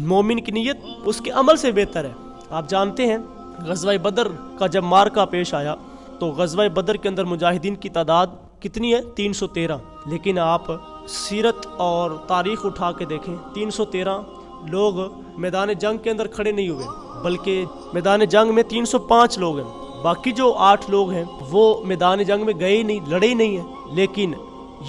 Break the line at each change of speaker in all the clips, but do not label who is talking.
मोमिन की नीयत उसके अमल से बेहतर है। आप जानते हैं ग़ज़वा बदर का जब मार्का पेश आया तो ग़ज़वा बदर के अंदर मुजाहिदीन की तादाद कितनी है? 313। लेकिन आप सीरत और तारीख़ उठा के देखें, 313 लोग मैदान जंग के अंदर खड़े नहीं हुए, बल्कि मैदान जंग में 305 लोग हैं। बाकी जो 8 लोग हैं वो मैदान जंग में गए ही नहीं, लड़े ही नहीं हैं। लेकिन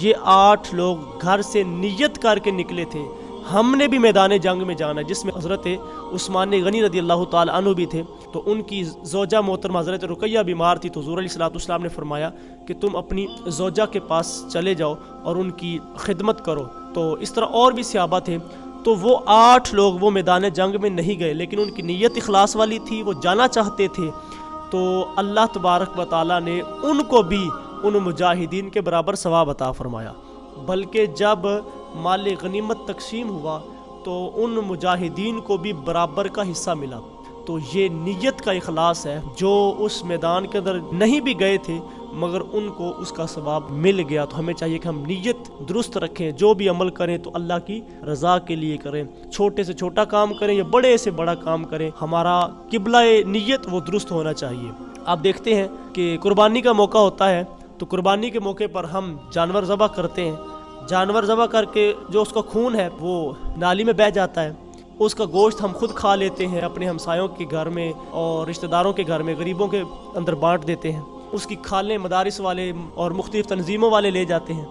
ये 8 लोग घर से नियत करके निकले थे, हमने भी मैदान जंग में जाना है, जिसमें हज़रत उस्मान गनी रज़ी अल्लाह ताला अन्हु भी थे। तो उनकी ज़ौजा मोहतरमा हज़रत रुक़ैया बीमार थी, तो हुज़ूर अलैहिस्सलाम ने फरमाया कि तुम अपनी ज़ौजा के पास चले जाओ और उनकी खिदमत करो। तो इस तरह और भी सहाबा थे। तो वो 8 लोग वो मैदान जंग में नहीं गए, लेकिन उनकी नीयत इखलास वाली थी, वो जाना चाहते थे। तो अल्लाह तबारक व तआला ने उनको भी उन मुजाहिदीन के बराबर सवाब अता फरमाया। बल्कि जब माल गनीमत तकसीम हुआ तो उन मुजाहिदीन को भी बराबर का हिस्सा मिला। तो ये नीयत का इखलास है। जो उस मैदान के अंदर नहीं भी गए थे मगर उनको उसका सवाब मिल गया। तो हमें चाहिए कि हम नीयत दुरुस्त रखें, जो भी अमल करें तो अल्लाह की रज़ा के लिए करें। छोटे से छोटा काम करें या बड़े से बड़ा काम करें, हमारा किबला नीयत वो दुरुस्त होना चाहिए। आप देखते हैं कि कुर्बानी का मौका होता है, तो कुर्बानी के मौके पर हम जानवर ज़बह करते हैं। जानवर ज़बह करके जो उसका खून है वो नाली में बह जाता है, उसका गोश्त हम खुद खा लेते हैं, अपने हमसायों के घर में और रिश्तेदारों के घर में, गरीबों के अंदर बांट देते हैं। उसकी खालें मदारिस वाले और मुख्तलिफ तंजीमों वाले ले जाते हैं।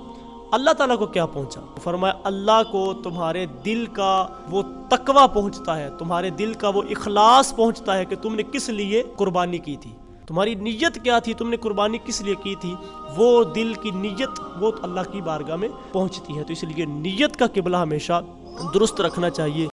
अल्लाह ताला को क्या पहुंचा? फरमाया अल्लाह को तुम्हारे दिल का वो तकवा पहुंचता है, तुम्हारे दिल का वो इखलास पहुंचता है कि तुमने किस लिए कुर्बानी की थी, तुम्हारी नीयत क्या थी, तुमने कुर्बानी किस लिए की थी। वो दिल की नीयत वो अल्लाह की बारगाह में पहुंचती है। तो इसलिए नीयत का किबला हमेशा दुरुस्त रखना चाहिए।